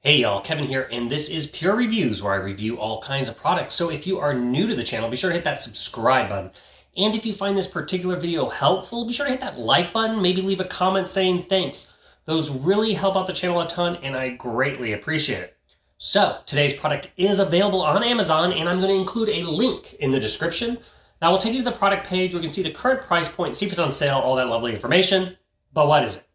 Hey y'all, Kevin here, and this is Purereviews, where I review all kinds of products. So if you are new to the channel, be sure to hit that subscribe button. And if you find this particular video helpful, be sure to hit that like button, maybe leave a comment saying thanks. Those really help out the channel a ton, and I greatly appreciate it. So today's product is available on Amazon, and I'm going to include a link in the description. That will take you to the product page where you can see the current price point, see if it's on sale, all that lovely information. But what is it?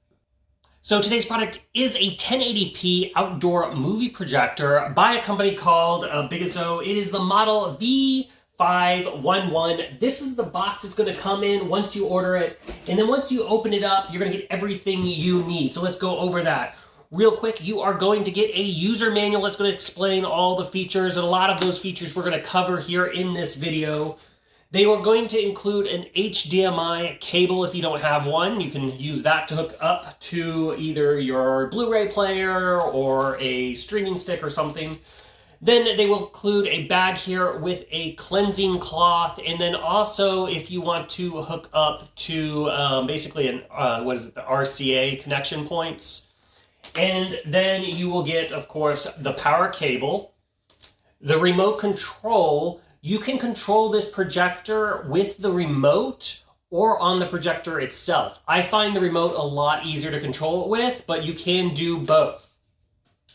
So today's product is a 1080p outdoor movie projector by a company called BIGASUO. It is the model V511. This is the box it's going to come in once you order it. And then once you open it up, you're going to get everything you need. So let's go over that. Real quick, you are going to get a user manual that's going to explain all the features. And a lot of those features we're going to cover here in this video. They were going to include an HDMI cable if you don't have one. You can use that to hook up to either your Blu-ray player or a streaming stick or something. Then they will include a bag here with a cleansing cloth. And then also if you want to hook up to basically the RCA connection points. And then you will get, of course, the power cable, the remote control. You can control this projector with the remote or on the projector itself. I find the remote a lot easier to control it with, but you can do both.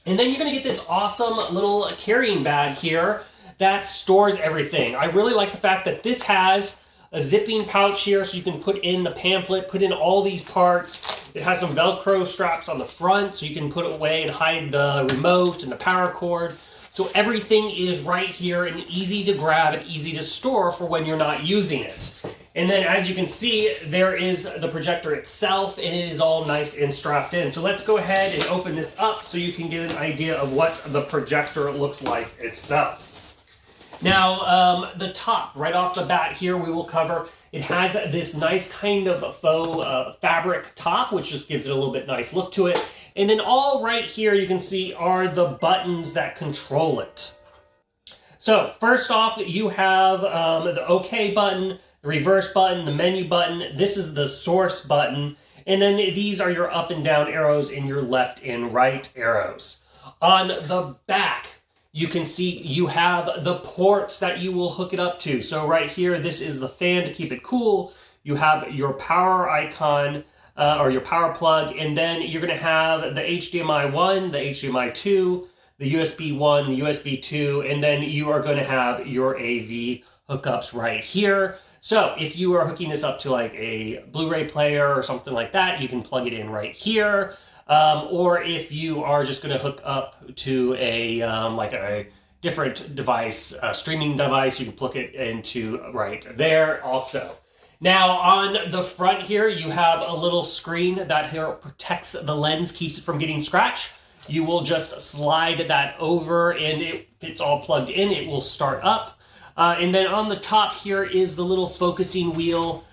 And then you're going to get this awesome little carrying bag here that stores everything. I really like the fact that this has a zipping pouch here so you can put in the pamphlet, put in all these parts. It has some Velcro straps on the front so you can put it away and hide the remote and the power cord. So everything is right here and easy to grab and easy to store for when you're not using it. And then as you can see, there is the projector itself and it is all nice and strapped in. So let's go ahead and open this up so you can get an idea of what the projector looks like itself. Now, the top, right off the bat here, we will cover, it has this nice kind of faux fabric top, which just gives it a little bit nice look to it. And then all right here you can see are the buttons that control it. So first off, you have the OK button, the reverse button, the menu button. This is the source button. And then these are your up and down arrows and your left and right arrows. On the back, you can see you have the ports that you will hook it up to. So right here, this is the fan to keep it cool. You have your power icon, or your power plug, and then you're going to have the HDMI 1, the HDMI 2, the USB 1, the USB 2, and then you are going to have your AV hookups right here. So if you are hooking this up to like a Blu-ray player or something like that, you can plug it in right here. Or if you are just going to hook up to a like a different device, streaming device, you can plug it into right there also. Now on the front here, you have a little screen that here protects the lens, keeps it from getting scratched. You will just slide that over and if it's all plugged in, it will start up. And then on the top here is the little focusing wheel,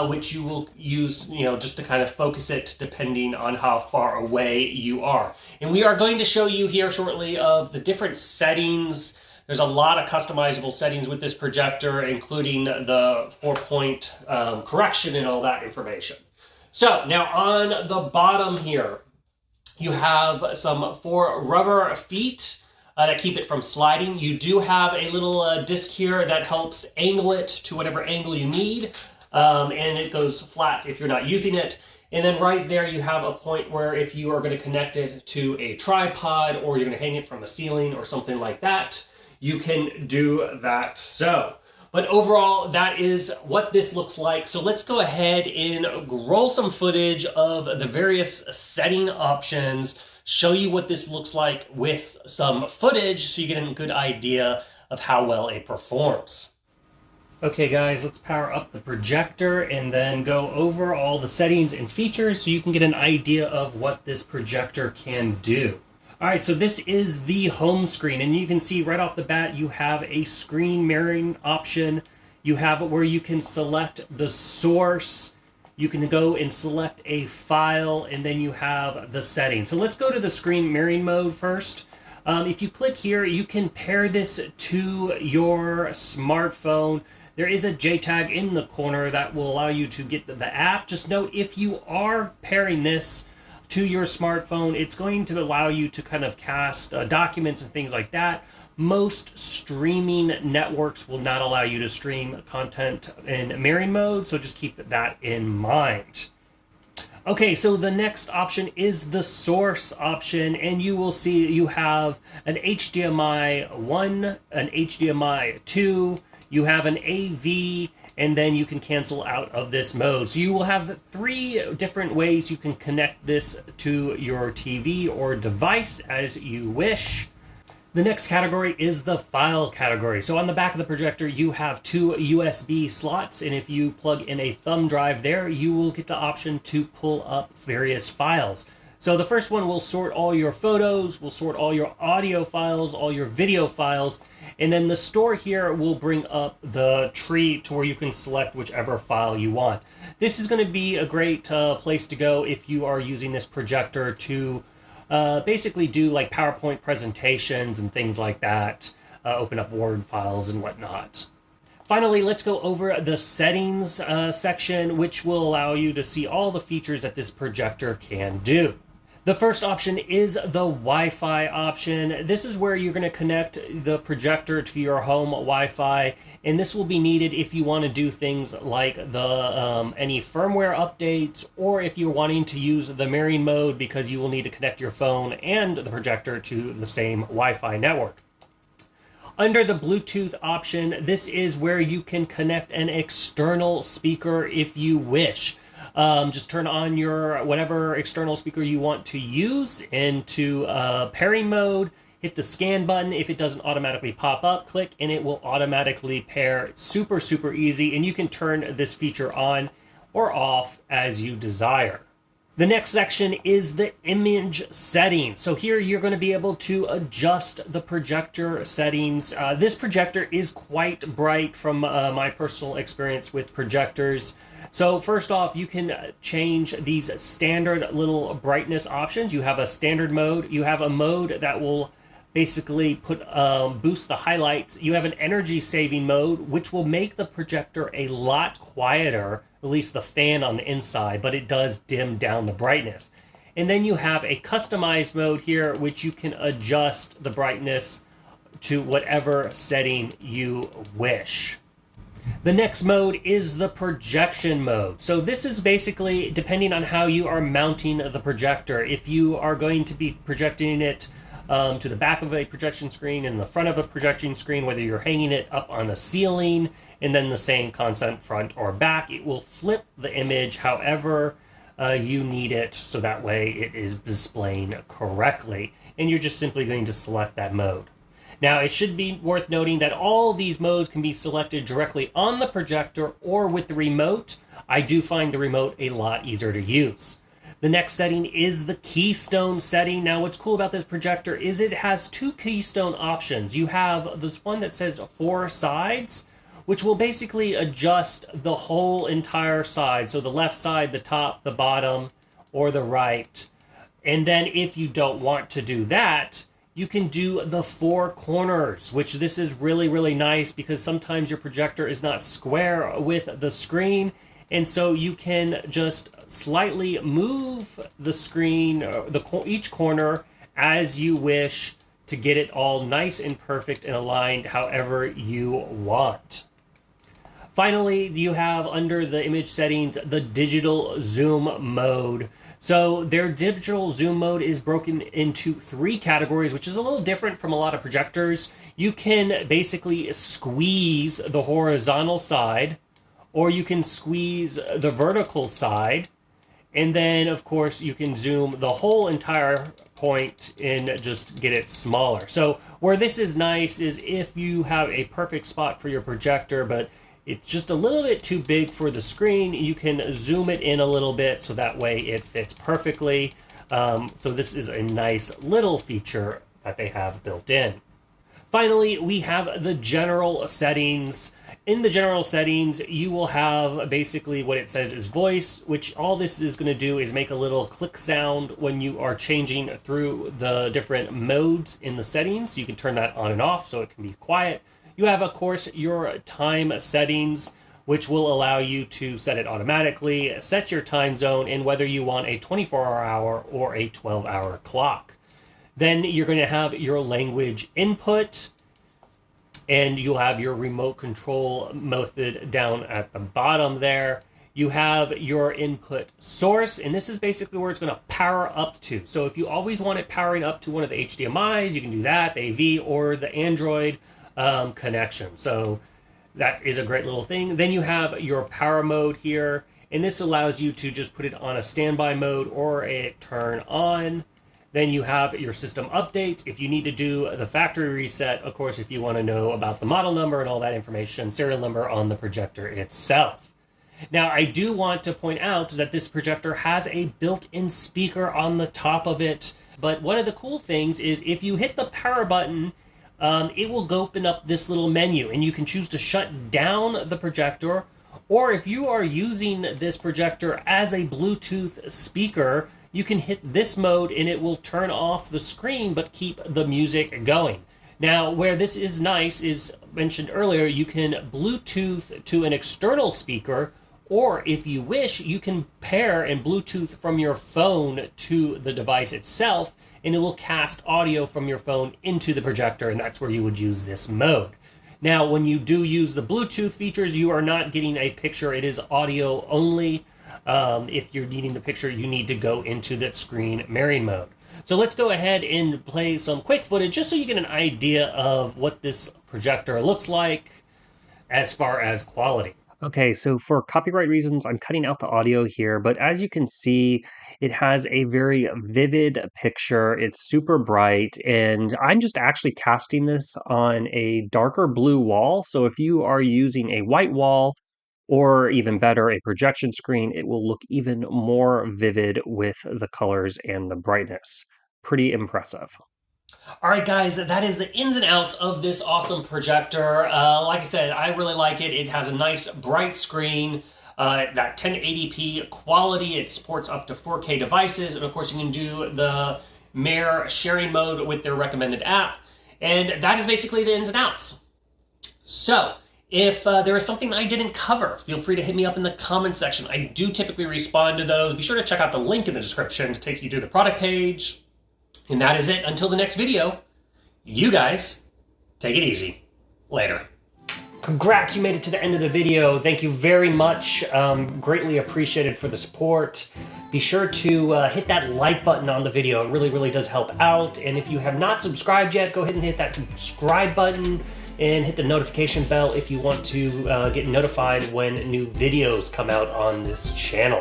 which you will use, just to kind of focus it depending on how far away you are. And we are going to show you here shortly of the different settings. There's a lot of customizable settings with this projector, including the 4-point correction and all that information. So now on the bottom here, you have some 4 rubber feet that keep it from sliding. You do have a little disc here that helps angle it to whatever angle you need, and it goes flat if you're not using it. And then right there you have a point where if you are going to connect it to a tripod or you're going to hang it from the ceiling or something like that, you can do that. But overall, that is what this looks like. So let's go ahead and roll some footage of the various setting options, show you what this looks like with some footage so you get a good idea of how well it performs. Okay guys, let's power up the projector and then go over all the settings and features so you can get an idea of what this projector can do. All right, so this is the home screen, and you can see right off the bat you have a screen mirroring option. You have where you can select the source. You can go and select a file, and then you have the settings. So let's go to the screen mirroring mode first. If you click here, you can pair this to your smartphone. There is a JTAG in the corner that will allow you to get the app. Just note, if you are pairing this to your smartphone. It's going to allow you to kind of cast documents and things like that. Most streaming networks will not allow you to stream content in mirroring mode, so just keep that in mind. Okay, so the next option is the source option, and you will see you have an HDMI 1, an HDMI 2, you have an AV, and then you can cancel out of this mode. So you will have 3 different ways you can connect this to your TV or device as you wish. The next category is the file category. So on the back of the projector, you have 2 USB slots, and if you plug in a thumb drive there, you will get the option to pull up various files. So the first one will sort all your photos, will sort all your audio files, all your video files, and then the store here will bring up the tree to where you can select whichever file you want. This is going to be a great place to go if you are using this projector to basically do like PowerPoint presentations and things like that, open up Word files and whatnot. Finally, let's go over the settings section, which will allow you to see all the features that this projector can do. The first option is the Wi-Fi option. This is where you're going to connect the projector to your home Wi-Fi, and this will be needed if you want to do things like the any firmware updates, or if you're wanting to use the mirroring mode, because you will need to connect your phone and the projector to the same Wi-Fi network. Under the Bluetooth option, this is where you can connect an external speaker if you wish. Just turn on your whatever external speaker you want to use into pairing mode, hit the scan button. If it doesn't automatically pop up, click and it will automatically pair. It's super, super easy, and you can turn this feature on or off as you desire. The next section is the image settings. So here you're going to be able to adjust the projector settings. This projector is quite bright from my personal experience with projectors. So first off, you can change these standard little brightness options. You have a standard mode. You have a mode that will basically boost the highlights. You have an energy saving mode, which will make the projector a lot quieter, at least the fan on the inside, but it does dim down the brightness. And then you have a customized mode here, which you can adjust the brightness to whatever setting you wish. The next mode is the projection mode. So this is basically depending on how you are mounting the projector. If you are going to be projecting it to the back of a projection screen and the front of a projection screen, whether you're hanging it up on a ceiling and then the same concept front or back, it will flip the image however you need it, so that way it is displaying correctly. And you're just simply going to select that mode. Now, it should be worth noting that all these modes can be selected directly on the projector or with the remote. I do find the remote a lot easier to use. The next setting is the Keystone setting. Now, what's cool about this projector is it has 2 Keystone options. You have this one that says 4 sides, which will basically adjust the whole entire side. So the left side, the top, the bottom, or the right. And then if you don't want to do that, you can do the 4 corners, which this is really, really nice because sometimes your projector is not square with the screen. And so you can just slightly move the screen, each corner as you wish to get it all nice and perfect and aligned however you want. Finally, you have under the image settings, the digital zoom mode. So their digital zoom mode is broken into 3 categories, which is a little different from a lot of projectors. You can basically squeeze the horizontal side, or you can squeeze the vertical side. And then, of course, you can zoom the whole entire point and just get it smaller. So where this is nice is if you have a perfect spot for your projector, but it's just a little bit too big for the screen, you can zoom it in a little bit so that way it fits perfectly. So this is a nice little feature that they have built in. Finally, we have the general settings. In the general settings, you will have basically what it says is voice, which all this is going to do is make a little click sound when you are changing through the different modes in the settings. You can turn that on and off so it can be quiet. You have, of course, your time settings, which will allow you to set it automatically, set your time zone, and whether you want a 24-hour or a 12-hour clock. Then you're going to have your language input, and you'll have your remote control method down at the bottom there. You have your input source, and this is basically where it's going to power up to. So if you always want it powering up to one of the HDMIs, you can do that, the AV or the Android connection. So that is a great little thing. Then you have your power mode here, and this allows you to just put it on a standby mode or a turn on. Then you have your system updates. If you need to do the factory reset, of course, if you want to know about the model number and all that information, serial number on the projector itself. Now, I do want to point out that this projector has a built-in speaker on the top of it. But one of the cool things is if you hit the power button, it will open up this little menu, and you can choose to shut down the projector. Or if you are using this projector as a Bluetooth speaker, you can hit this mode and it will turn off the screen but keep the music going. Now, where this is nice is, mentioned earlier, you can Bluetooth to an external speaker, or if you wish, you can pair and Bluetooth from your phone to the device itself, and it will cast audio from your phone into the projector, and that's where you would use this mode. Now, when you do use the Bluetooth features, you are not getting a picture. It is audio only. If you're needing the picture, you need to go into that screen mirroring mode. So let's go ahead and play some quick footage just so you get an idea of what this projector looks like as far as quality. Okay, so for copyright reasons, I'm cutting out the audio here, but as you can see, it has a very vivid picture. It's super bright, and I'm just actually casting this on a darker blue wall. So if you are using a white wall, or even better, a projection screen, it will look even more vivid with the colors and the brightness. Pretty impressive. All right, guys, that is the ins and outs of this awesome projector. Like I said, I really like it. It has a nice bright screen, that 1080p quality. It supports up to 4K devices, and of course you can do the mirror sharing mode with their recommended app. And that is basically the ins and outs. So, if there is something I didn't cover, feel free to hit me up in the comment section. I do typically respond to those. Be sure to check out the link in the description to take you to the product page. And that is it. Until the next video, you guys take it easy. Later. Congrats, you made it to the end of the video. Thank you very much. Greatly appreciated for the support. Be sure to hit that like button on the video. It really, really does help out. And if you have not subscribed yet, go ahead and hit that subscribe button and hit the notification bell if you want to get notified when new videos come out on this channel.